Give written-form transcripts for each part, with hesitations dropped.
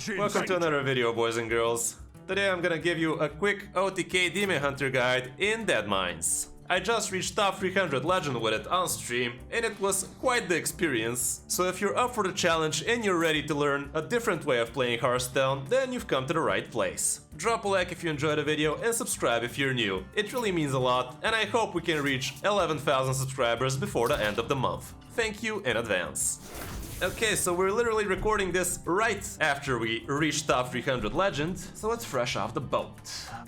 Welcome to another video, boys and girls. Today I'm gonna give you a quick OTK Demon Hunter guide in Deadmines. I just reached top 300 legend with it on stream, and it was quite the experience. So if you're up for the challenge and you're ready to learn a different way of playing Hearthstone, then you've come to the right place. Drop a like if you enjoyed the video and subscribe if you're new. It really means a lot, and I hope we can reach 11,000 subscribers before the end of the month. Thank you in advance. Okay, so we're literally recording this right after we reached top 300 legend, so it's fresh off the boat.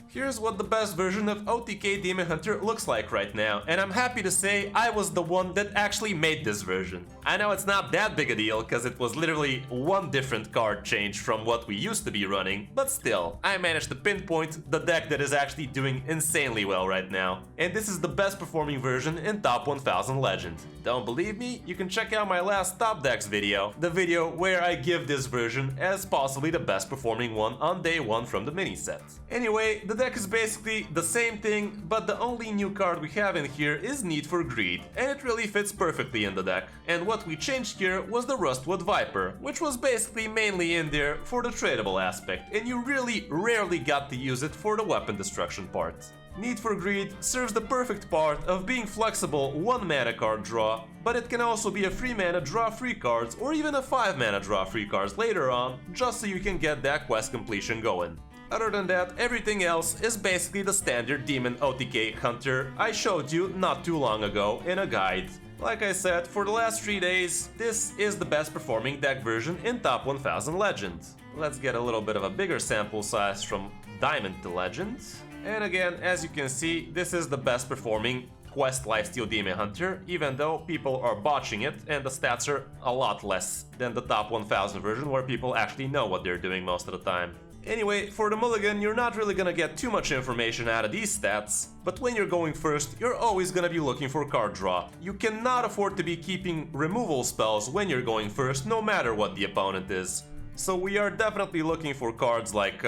Here's what the best version of OTK Demon Hunter looks like right now, and I'm happy to say I was the one that actually made this version. I know it's not that big a deal, cause it was literally one different card change from what we used to be running, but still, I managed to pinpoint the deck that is actually doing insanely well right now. And this is the best performing version in top 1000 legend. Don't believe me? You can check out my last top decks video, the video where I give this version as possibly the best performing one on day 1 from the mini set. Anyway, the deck is basically the same thing, but the only new card we have in here is Need for Greed, and it really fits perfectly in the deck. And what we changed here was the Rustwood Viper, which was basically mainly in there for the tradable aspect, and you really rarely got to use it for the weapon destruction part. Need for Greed serves the perfect part of being flexible 1 mana card draw, but it can also be a 3 mana draw 3 cards or even a 5 mana draw 3 cards later on, just so you can get that quest completion going. Other than that, everything else is basically the standard Demon OTK Hunter I showed you not too long ago in a guide. Like I said, for the last 3 days, this is the best performing deck version in top 1000 legend. Let's get a little bit of a bigger sample size from Diamond to Legend. And again, as you can see, this is the best performing Quest Lifesteal Demon Hunter, even though people are botching it and the stats are a lot less than the top 1000 version where people actually know what they're doing most of the time. Anyway, for the mulligan, you're not really gonna get too much information out of these stats, but when you're going first, you're always gonna be looking for card draw. You cannot afford to be keeping removal spells when you're going first, no matter what the opponent is. So we are definitely looking for cards like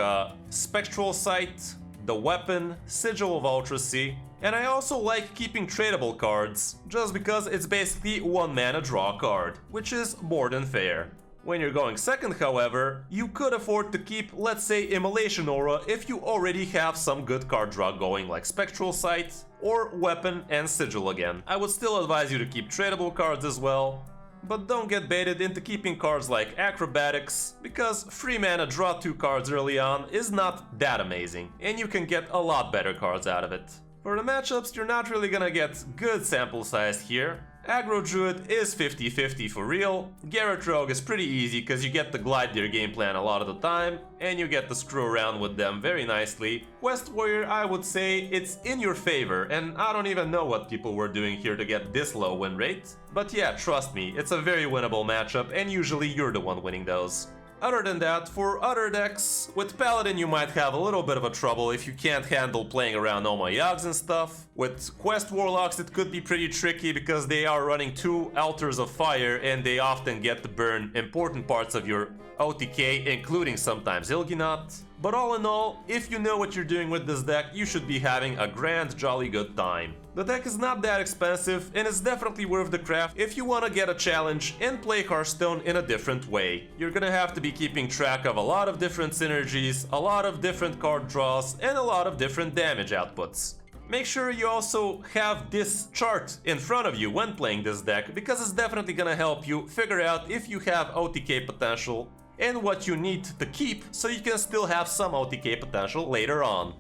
Spectral Sight, the Weapon, Sigil of Ultracy, and I also like keeping tradable cards, just because it's basically 1 mana draw card, which is more than fair. When you're going second, however, you could afford to keep, let's say, Immolation Aura if you already have some good card draw going like Spectral Sight or Weapon and Sigil again. I would still advise you to keep tradable cards as well, but don't get baited into keeping cards like Acrobatics, because 3 mana draw 2 cards early on is not that amazing, and you can get a lot better cards out of it. For the matchups, you're not really gonna get good sample size here. Aggro Druid is 50-50 for real. Garrett Rogue is pretty easy because you get to glide their game plan a lot of the time, and you get to screw around with them very nicely. Quest Warrior, I would say it's in your favor, and I don't even know what people were doing here to get this low win rate. But yeah, trust me, it's a very winnable matchup, and usually you're the one winning those. Other than that, for other decks, with Paladin you might have a little bit of a trouble if you can't handle playing around Oma Yogs and stuff. With Quest Warlocks it could be pretty tricky because they are running 2 Altars of Fire and they often get to burn important parts of your OTK, including sometimes Ilginat. But all in all, if you know what you're doing with this deck, you should be having a grand jolly good time. The deck is not that expensive and it's definitely worth the craft if you want to get a challenge and play Hearthstone in a different way. You're gonna have to be keeping track of a lot of different synergies, a lot of different card draws, and a lot of different damage outputs. Make sure you also have this chart in front of you when playing this deck, because it's definitely gonna help you figure out if you have OTK potential and what you need to keep so you can still have some OTK potential later on.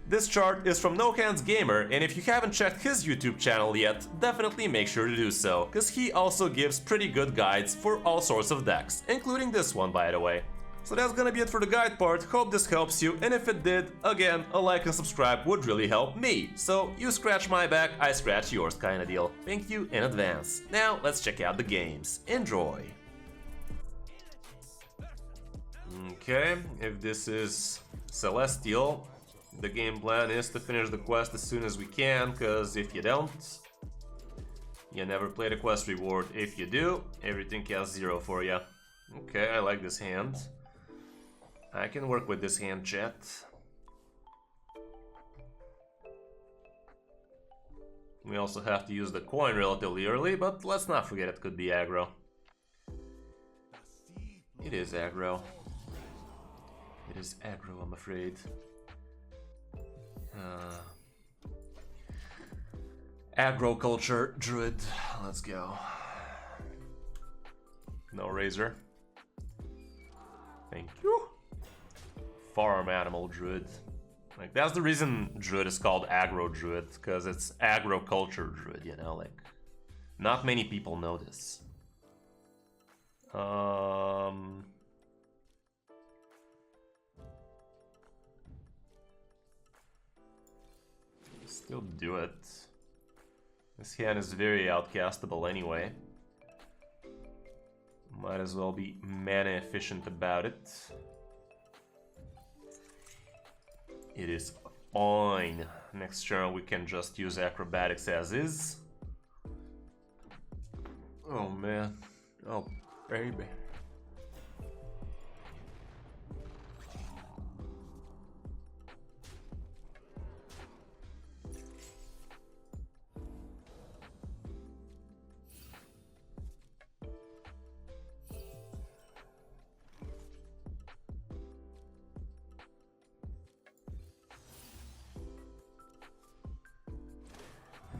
This chart is from No Hands Gamer, and if you haven't checked his YouTube channel yet, definitely make sure to do so, because he also gives pretty good guides for all sorts of decks, including this one, by the way. So that's gonna be it for the guide part. Hope this helps you, and if it did, again, a like and subscribe would really help me. So you scratch my back, I scratch yours kinda deal. Thank you in advance. Now let's check out the games. Enjoy! Okay, if this is Celestial, the game plan is to finish the quest as soon as we can, because if you don't, you never play the quest reward. If you do, everything counts 0 for you. Okay, I like this hand. I can work with this hand, chat. We also have to use the coin relatively early, but let's not forget it could be aggro. It is aggro. It is aggro, I'm afraid. Agriculture Druid. Let's go. No razor. Thank you. Farm animal Druid. Like, that's the reason Druid is called aggro Druid, because it's agriculture Druid, you know, like, not many people know this. Still do it. This hand is very outcastable anyway. Might as well be mana efficient about it. It is fine. Next turn we can just use acrobatics as is. Oh man. Oh baby.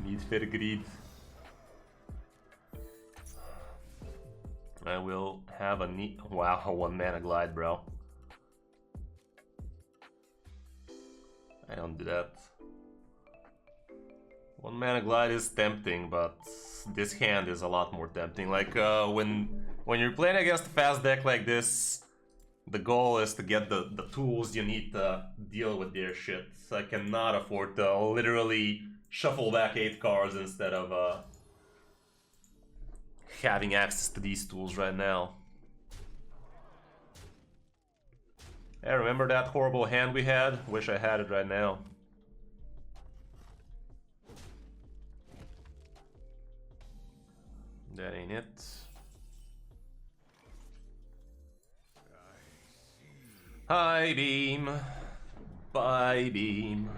Need fair greed. I will have a neat. Wow, a 1 mana glide, bro. I don't do that. 1 mana glide is tempting, but this hand is a lot more tempting. Like when you're playing against a fast deck like this, the goal is to get the tools you need to deal with their shit. So I cannot afford to literally shuffle back 8 cards instead of having access to these tools right now. Hey, remember that horrible hand we had? Wish I had it right now. That ain't it. Hi, beam. Bye, beam.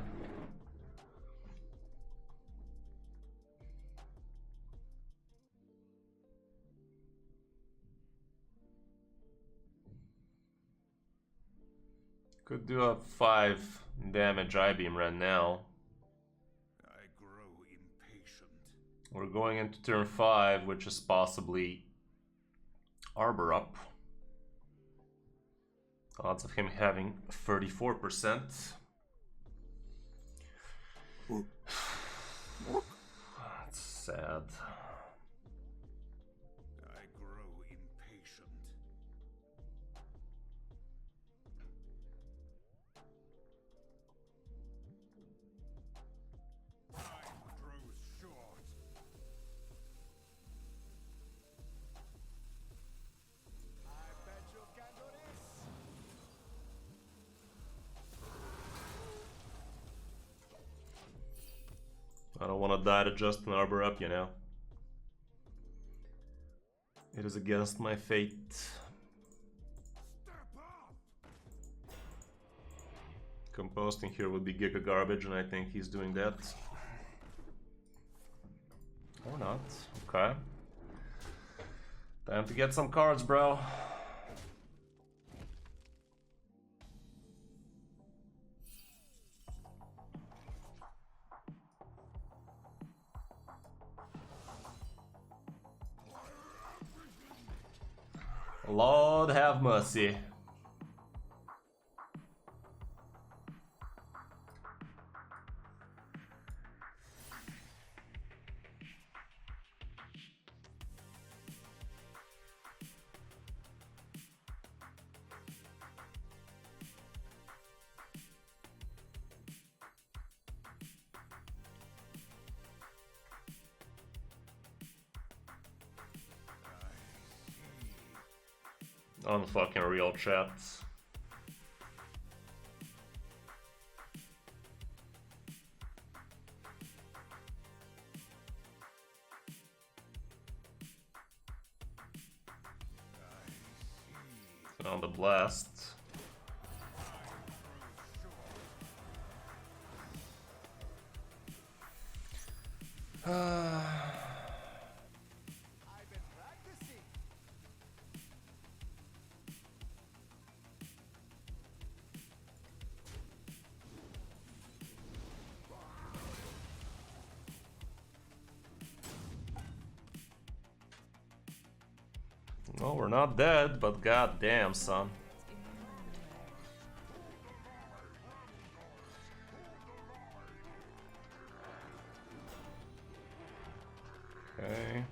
Could do a 5 damage I-beam right now. I grow impatient. We're going into turn 5, which is possibly Arbor up. Odds of him having 34%. That's sad. I grow impatient. Time grows short. I bet you can do this. I don't want to die to just an Arbor up, you know. It is against my fate. Step up. Composting here would be giga garbage, and I think he's doing that. Or not. Okay. Time to get some cards, bro. Lord have mercy. Unfucking real, chat. On the blast. I've been practicing. Well, we're not dead, but goddamn, son. Okay.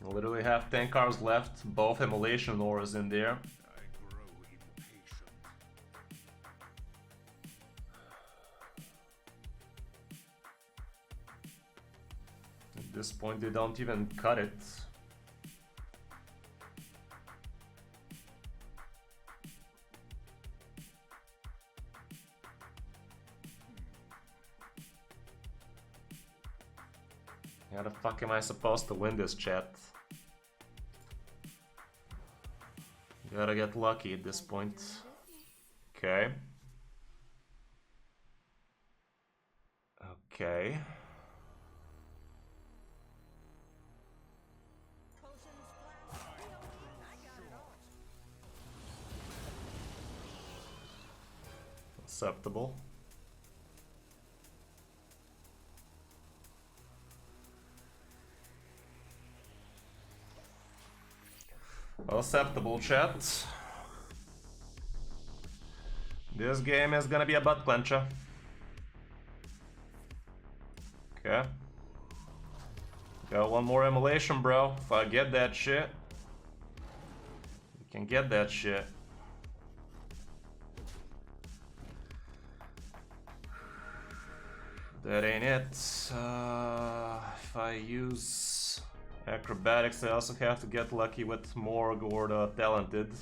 Literally have 10 cards left, both Immolation auras in there. I grow impatient. At this point, they don't even cut it. How the fuck am I supposed to win this, chat? Gotta get lucky at this point. Okay. Okay. Acceptable. Acceptable, chat. This game is gonna be a butt clencher. Okay. Got one more Immolation, bro. If I get that shit, you can get that shit. That ain't it. If I use Acrobatics, I also have to get lucky with Morg or the Talented.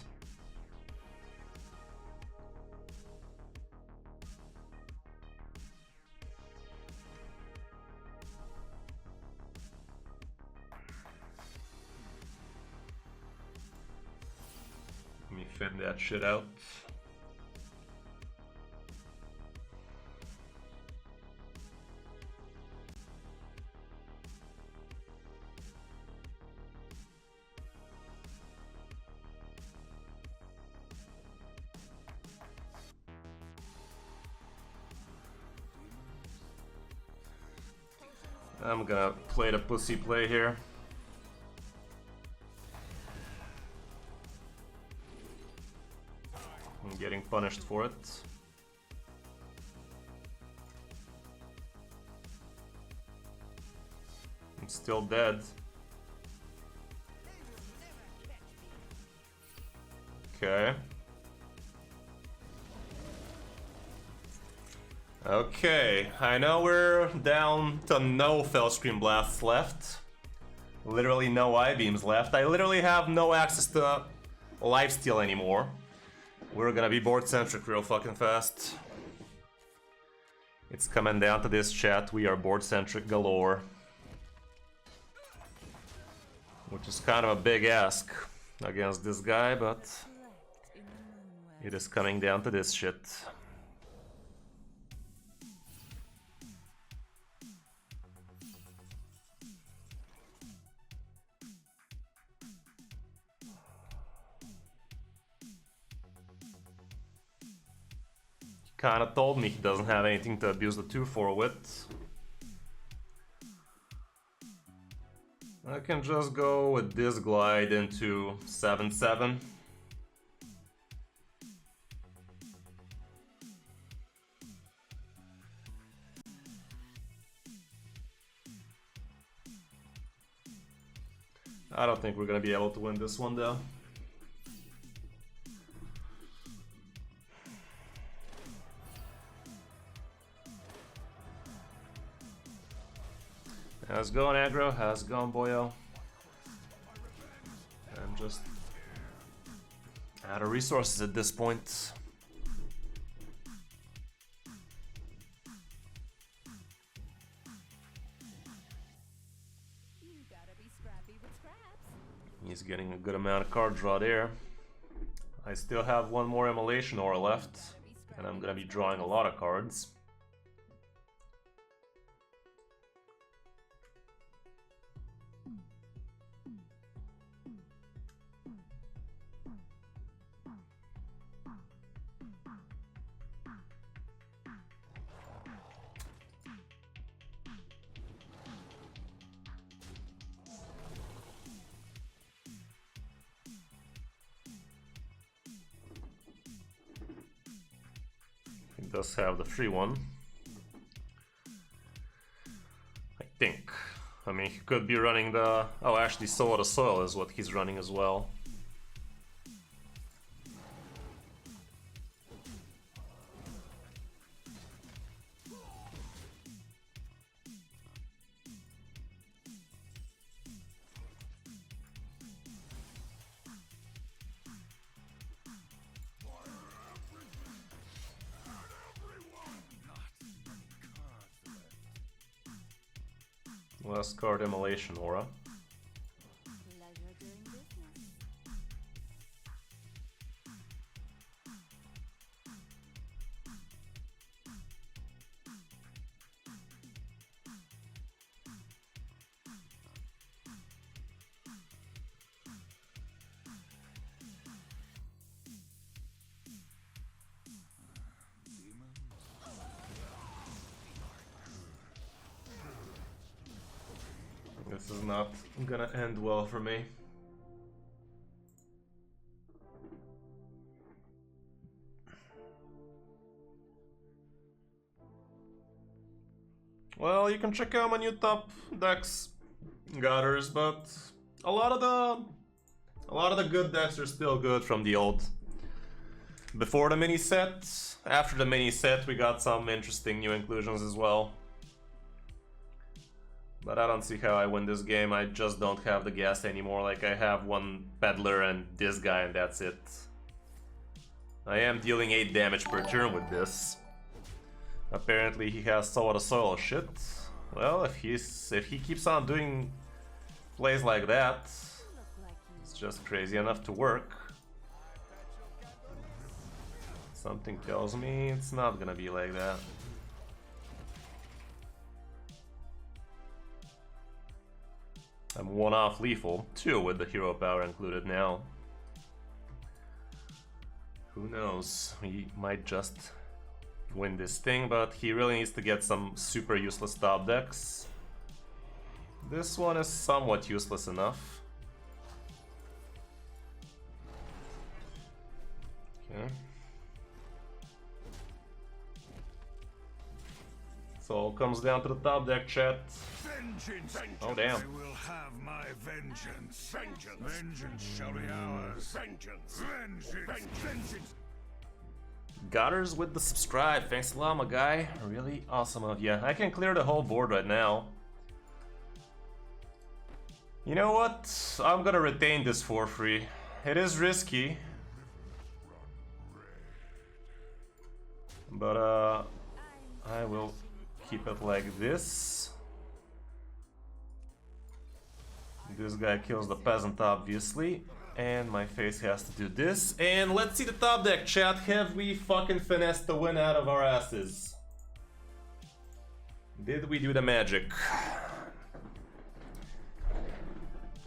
Let me fit that shit out. I'm gonna play the pussy play here. I'm getting punished for it. I'm still dead. Okay. Okay, I know we're down to no Fellscream Blasts left. Literally no I-Beams left. I literally have no access to lifesteal anymore. We're gonna be board-centric real fucking fast. It's coming down to this, chat. We are board-centric galore. Which is kind of a big ask against this guy, but it is coming down to this shit. Kinda told me he doesn't have anything to abuse the 2-4 with. I can just go with this glide into 7-7. I don't think we're gonna be able to win this one though. How's it going, aggro? How's it going, boyo? I'm just out of resources at this point. He's getting a good amount of card draw there. I still have one more Immolation aura left, and I'm gonna be drawing a lot of cards. does have the free one. I think. I mean, he could be running the... Oh, actually, Soul of the Soil is what he's running as well. Last card, Immolation Aura. This is not gonna end well for me. Well, you can check out my new top decks, Gutters, but a lot of the good decks are still good from the old. Before the mini set, after the mini set, we got some interesting new inclusions as well. But I don't see how I win this game. I just don't have the gas anymore. Like, I have one Peddler and this guy, and that's it. I am dealing 8 damage per turn with this. Apparently he has Soul of the Soil shit. Well, if he keeps on doing plays like that, it's just crazy enough to work. Something tells me it's not gonna be like that. I'm 1 off lethal, 2 with the hero power included now. Who knows, he might just win this thing, but he really needs to get some super useless top decks. This one is somewhat useless enough. Okay. So all comes down to the top deck, chat. Vengeance. Oh damn. I will have my vengeance. Vengeance shall be ours. Vengeance. Gutters with the subscribe. Thanks a lot, my guy. Really awesome of you. I can clear the whole board right now. You know what? I'm gonna retain this for free. It is risky. But I will keep it like this. This guy kills the peasant, obviously. And my face has to do this. And let's see the top deck, chat. Have we fucking finessed the win out of our asses? Did we do the magic?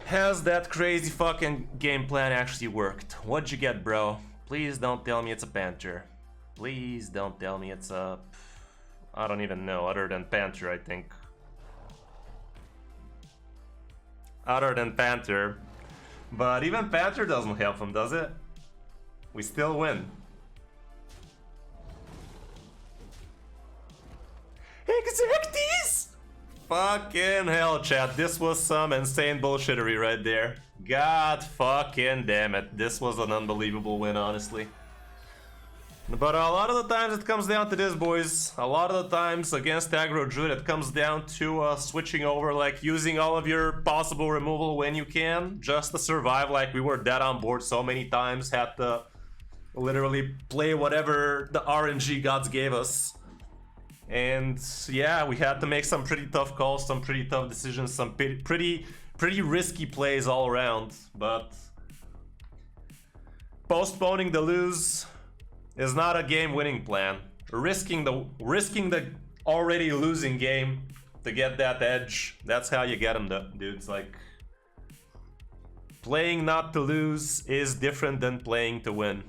Has that crazy fucking game plan actually worked? What'd you get, bro? Please don't tell me it's a Panther. Please don't tell me it's a... I don't even know, other than Panther, I think. Other than Panther. But even Panther doesn't help him, does it? We still win. Exacties! Fucking hell, chat. This was some insane bullshittery right there. God fucking damn it. This was an unbelievable win, honestly. But a lot of the times it comes down to this, boys. A lot of the times against aggro Druid it comes down to switching over, like using all of your possible removal when you can, just to survive. Like, we were dead on board so many times, had to literally play whatever the RNG gods gave us. And yeah, we had to make some pretty tough calls, some pretty tough decisions, some pretty risky plays all around. But postponing the lose is not a game-winning plan. Risking the already losing game to get that edge, that's how you get them, dudes. Like, playing not to lose is different than playing to win.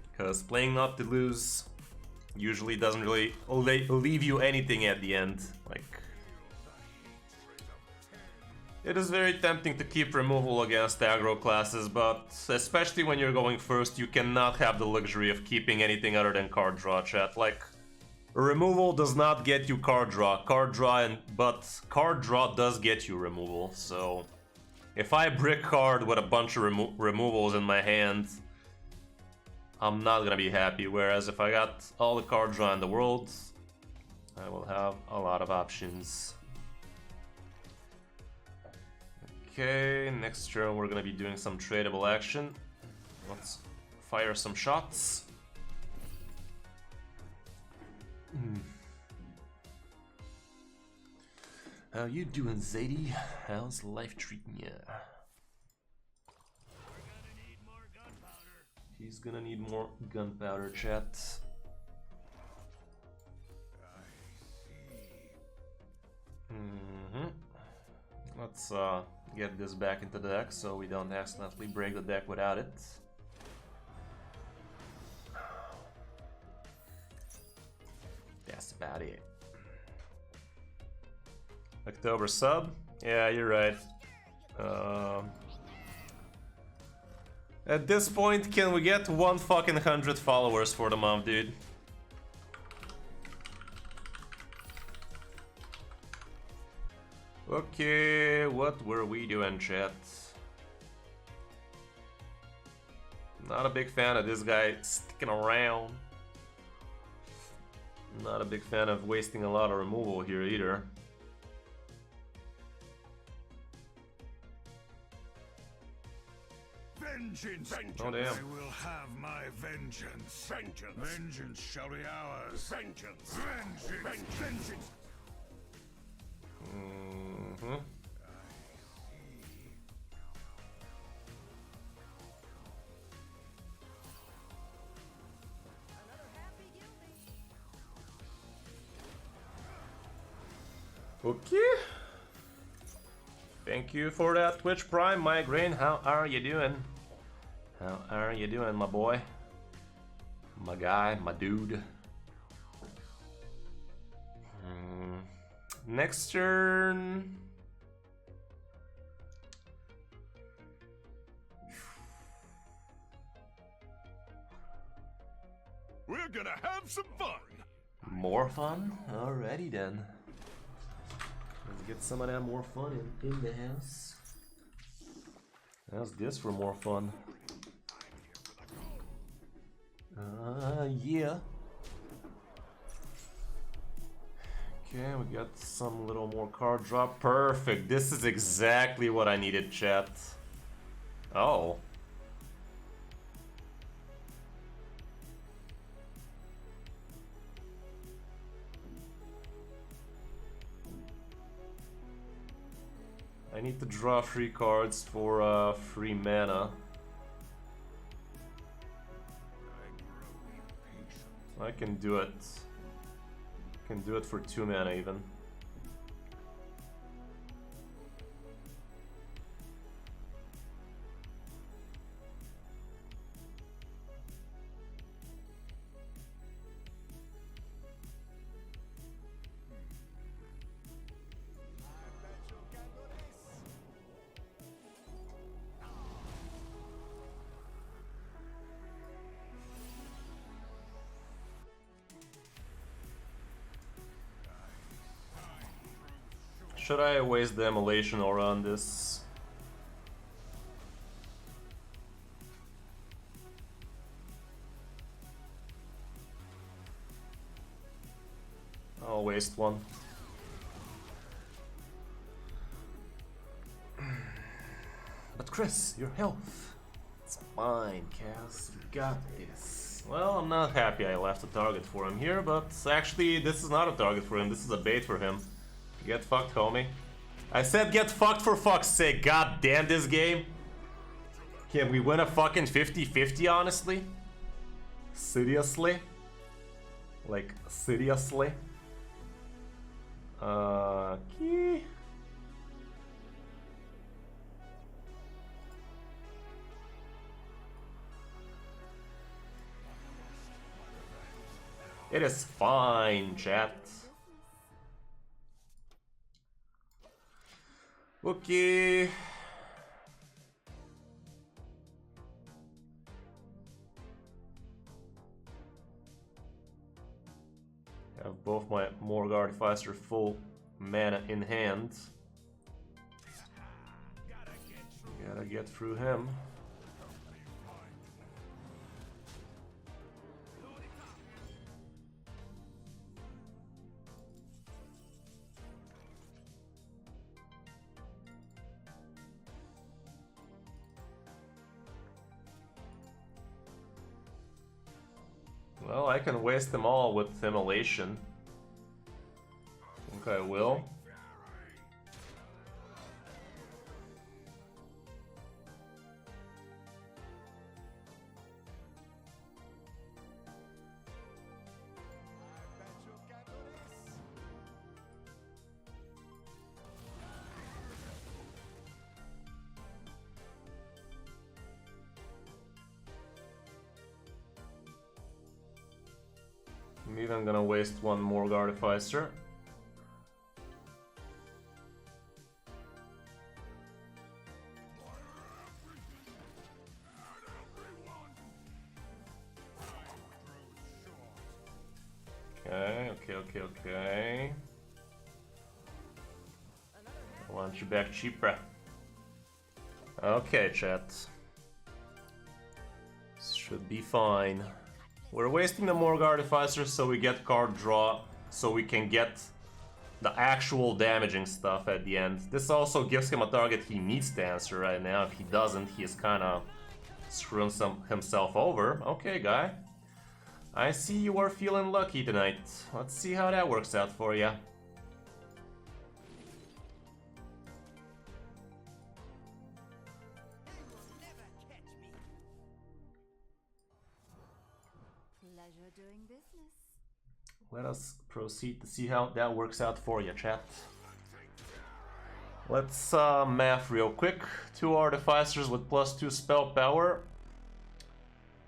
Because playing not to lose usually doesn't really leave you anything at the end. Like, It is very tempting to keep removal against aggro classes, but especially when you're going first, you cannot have the luxury of keeping anything other than card draw, chat. Like, removal does not get you card draw, but card draw does get you removal, so... If I brick card with a bunch of removals in my hand, I'm not gonna be happy, whereas if I got all the card draw in the world, I will have a lot of options. Okay, next turn we're gonna be doing some tradable action. Let's fire some shots. How you doing, Zadie? How's life treating ya? He's gonna need more gunpowder, chat. Let's get this back into the deck so we don't accidentally break the deck without it. That's about it. October sub? Yeah, you're right. At this point, can we get 100 followers for the month, dude? Okay, what were we doing, chat? Not a big fan of this guy sticking around. Not a big fan of wasting a lot of removal here either. Vengeance! Oh, damn. I will have my vengeance. Vengeance shall be ours. Vengeance! Vengeance! Okay. Thank you for that Twitch Prime, Migraine. How are you doing? How are you doing, my boy? My guy, my dude. Next turn. We're gonna have some fun! More fun? Alrighty then. Let's get some of that more fun in the house. How's this for more fun? Yeah. Okay, we got some little more card drop. Perfect. This is exactly what I needed, chat. Oh. I need to draw 3 cards for free mana. I can do it. Can do it for 2 mana even. Should I waste the emulation or on this? I'll waste one. But Kris, your health. It's fine, Cass. You got this. Well, I'm not happy I left a target for him here, but actually this is not a target for him, this is a bait for him. Get fucked, homie. I said get fucked for fuck's sake. God damn this game. Can we win a fucking 50-50, honestly? Seriously? Like, seriously? Okay. It is fine, chat. Okay. Have both my Morgue Artificer full mana in hand. Gotta get through him. Well, I can waste them all with Immolation. I think I will. I'm even gonna waste one more Artificer. Okay. I want you back cheaper. Okay, chat. This should be fine. We're wasting the Morgue Artificer so we get card draw, so we can get the actual damaging stuff at the end. This also gives him a target he needs to answer right now. If he doesn't, he's kinda screwing himself over. Okay, guy. I see you are feeling lucky tonight. Let's see how that works out for you. Doing business. Let us proceed to see how that works out for you, chat. Let's math real quick. 2 Artificers with +2 spell power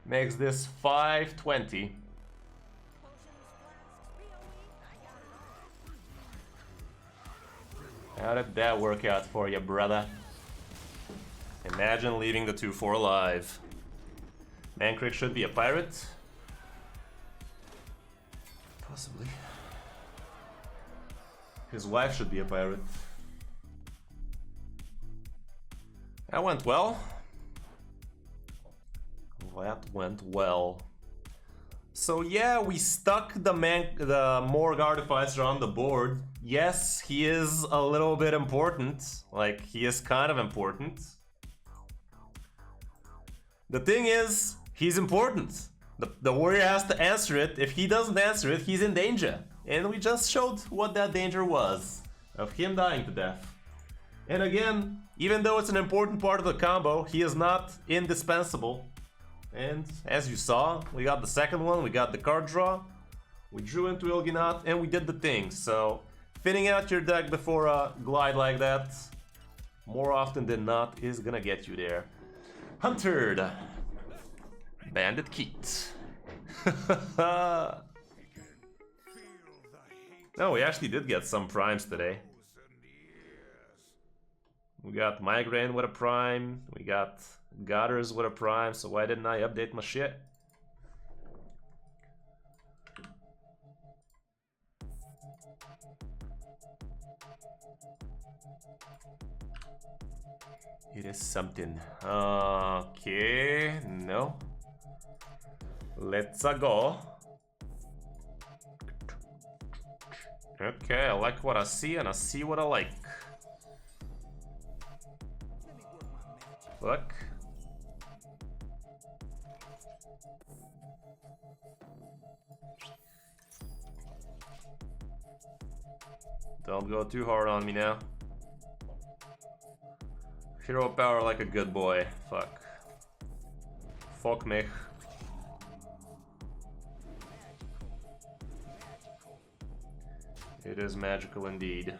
makes this 520. How did that work out for you, brother? Imagine leaving the 2/4 alive. Mankrik should be a pirate. Possibly. His wife should be a pirate. That went well. That went well. So yeah, we stuck the Morgue Artificer on the board. Yes, he is a little bit important. Like, he is kind of important. The thing is, he's important. The warrior has to answer it. If he doesn't answer it, he's in danger. And we just showed what that danger was. Of him dying to death. And again, even though it's an important part of the combo, he is not indispensable. And as you saw, we got the second one, we got the card draw. We drew into Il'gynoth and we did the thing. So, thinning out your deck before a glide like that, more often than not, is gonna get you there. Huntered. Bandit Keat. No, we actually did get some primes today. We got Migraine with a prime, we got Gutters with a prime, so why didn't I update my shit? It is something. Okay, no. Let's go. Okay, I like what I see and I see what I like. Fuck. Don't go too hard on me now. Hero power like a good boy. Fuck. Fuck me. It is magical indeed.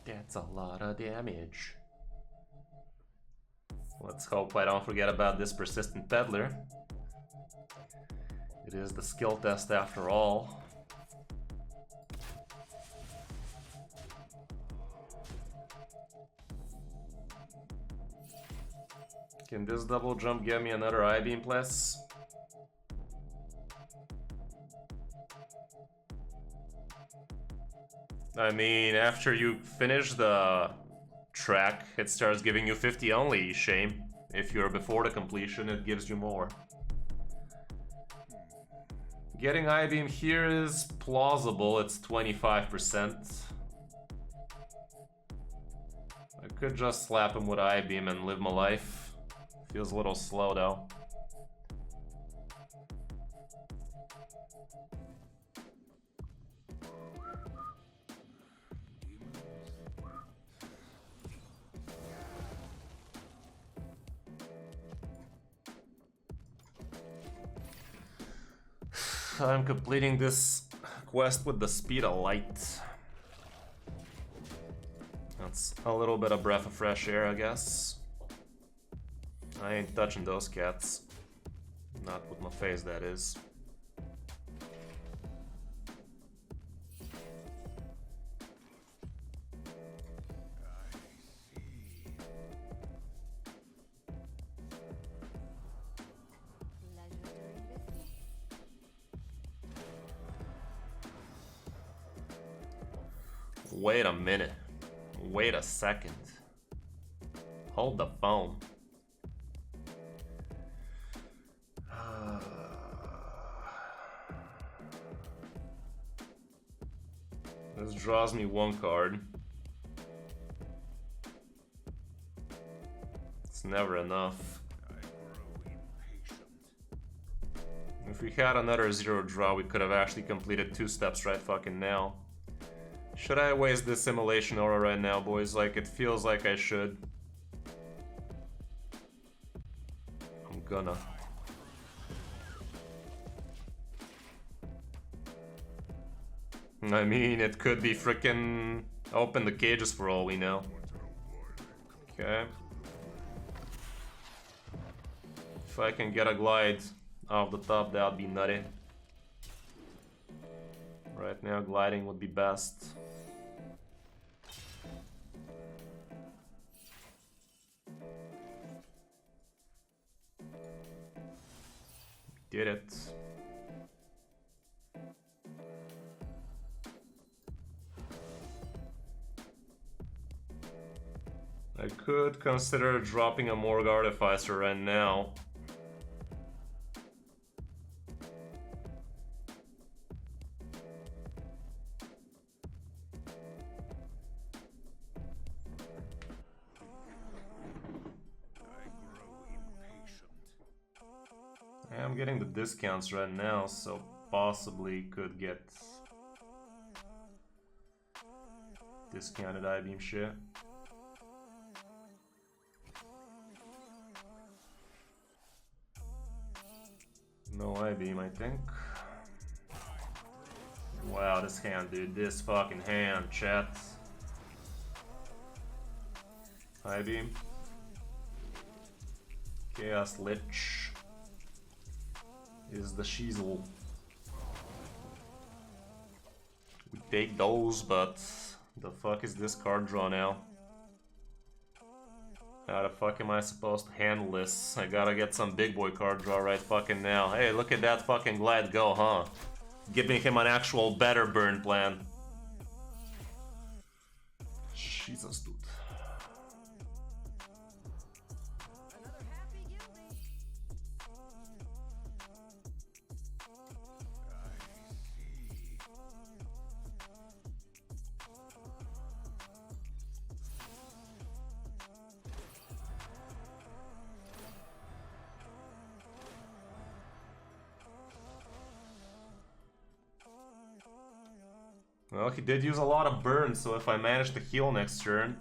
That's a lot of damage. Let's hope I don't forget about this persistent peddler. It is the skill test after all. Can this double jump get me another I-beam plus? I mean, after you finish the track, it starts giving you 50 only, shame. If you're before the completion, it gives you more. Getting I-beam here is plausible, it's 25%. I could just slap him with I-beam and live my life. Feels a little slow though. I'm completing this quest with the speed of light. That's a little bit of breath of fresh air, I guess. I ain't touching those cats. Not with my face, that is. Wait a minute. Wait a second. Hold the phone. This draws me one card. It's never enough. If we had another 0 draw, we could have actually completed 2 steps right fucking now. Should I waste this Immolation Aura right now, boys? Like, it feels like I should. I'm gonna. I mean, it could be frickin' open the cages for all we know. Okay. If I can get a glide off the top, that'd be nutty. Right now, gliding would be best. Did it. I could consider dropping a Morgue Artificer right now. I'm getting the discounts right now, so possibly could get discounted I-beam shit. No I-beam, I think. Wow, this hand, dude. This fucking hand, chat. I-beam. Chaos Lich is the shizzle. We take those, but the fuck is this card draw now? How the fuck am I supposed to handle this? I gotta get some big boy card draw right fucking now. Hey, look at that fucking glide go, huh? Giving him an actual better burn plan. Jesus, dude. Well, he did use a lot of burn, so if I manage to heal next turn...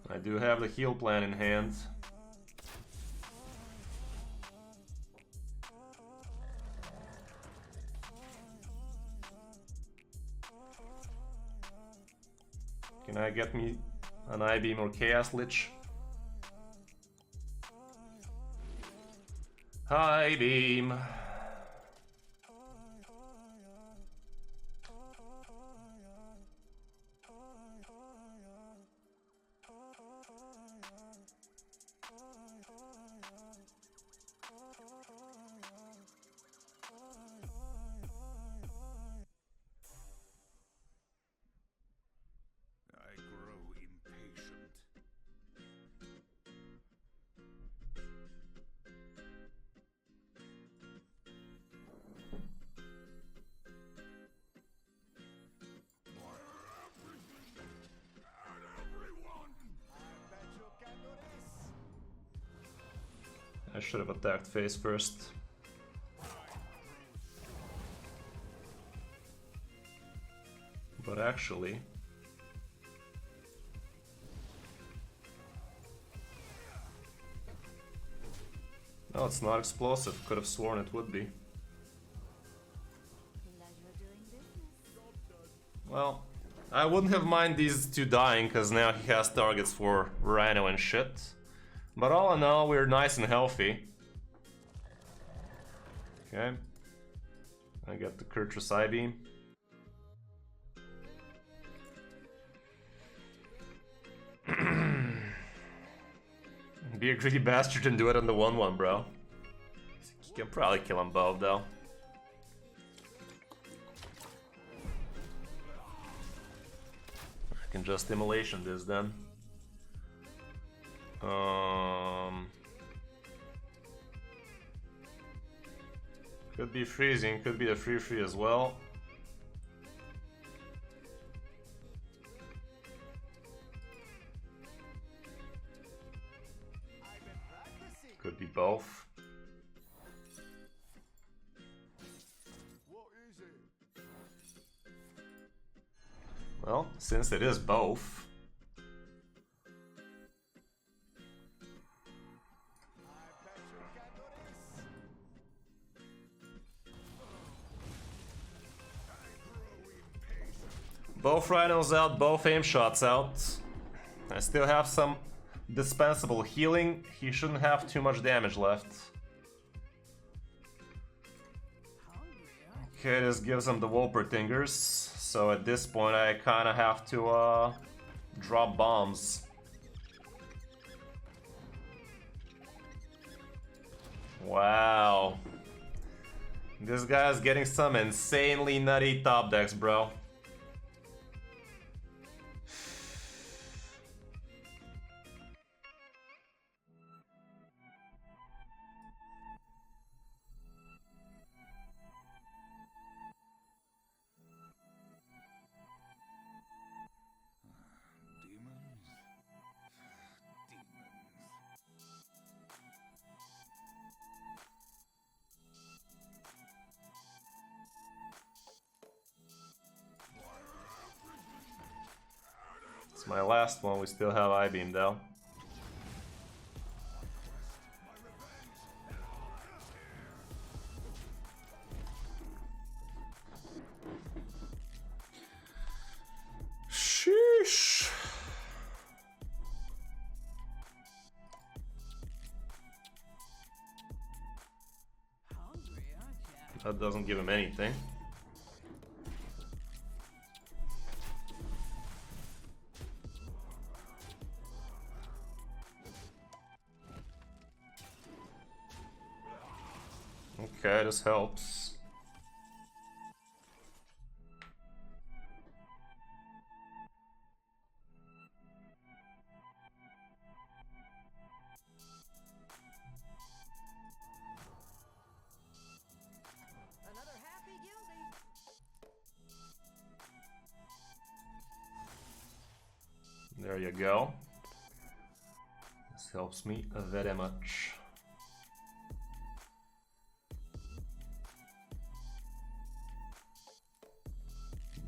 I do have the heal plan in hand. Can I get me an I-Beam or Chaos Lich? I-Beam. I grow impatient. I should have attacked face first. But actually... No, it's not explosive. Could have sworn it would be. Pleasure doing business. Well, I wouldn't have minded these two dying, because now he has targets for Rhino and shit. But all in all, we're nice and healthy. Okay. I get the Kurtrus I-Beam. Be a greedy bastard and do it on the 1-1, bro. You can probably kill them both, though. I can just immolation this then. Could be freezing, could be the free as well. Could be both. Well, since it is both. Both rhinos out, both aim shots out. I still have some dispensable healing. He shouldn't have too much damage left. Okay, this gives him the Wolpertingers. So at this point I kinda have to drop bombs. Wow. This guy's getting some insanely nutty top decks, bro. It's my last one, we still have I-Beam though. Sheesh. That doesn't give him anything. Okay, this helps. Another happy guilty. There you go. This helps me very much.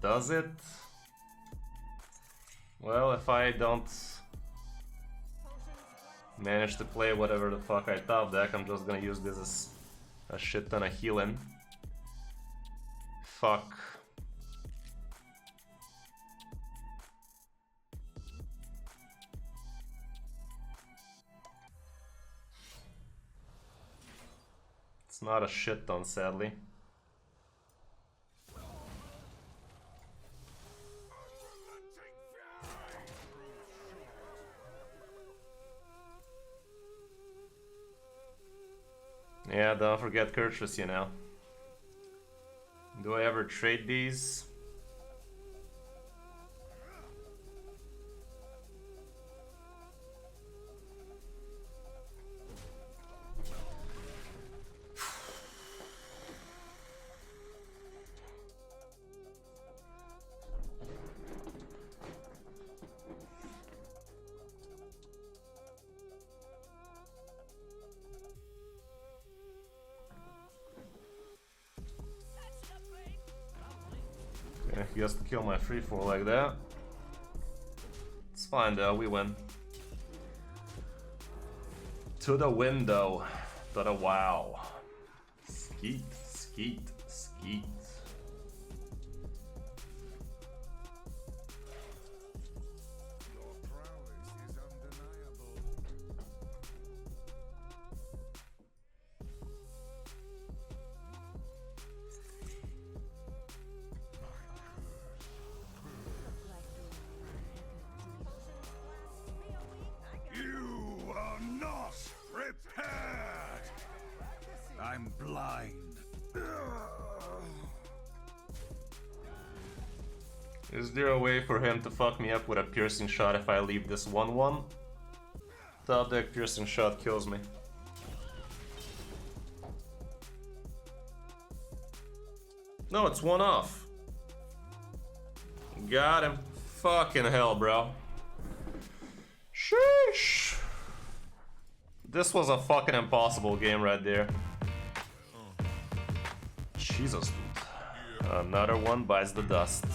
Does it? Well, if I don't manage to play whatever the fuck I top deck, I'm just gonna use this as a shit ton of healing. Fuck. not a shit ton, sadly. Yeah, don't forget Kurtrus, you know. Do I ever trade these? Okay, he has to kill my 3-4 like that. It's fine though, we win. To the window. To the wow. Skeet, skeet, skeet. Your prowess is undeniable. You are not prepared. I'm blind. Is there a way for him to fuck me up with a piercing shot if I leave this 1-1? Top deck piercing shot kills me. No, it's 1 off. Got him. Fucking hell, bro. Sheesh. This was a fucking impossible game right there. Jesus. Another one bites the dust.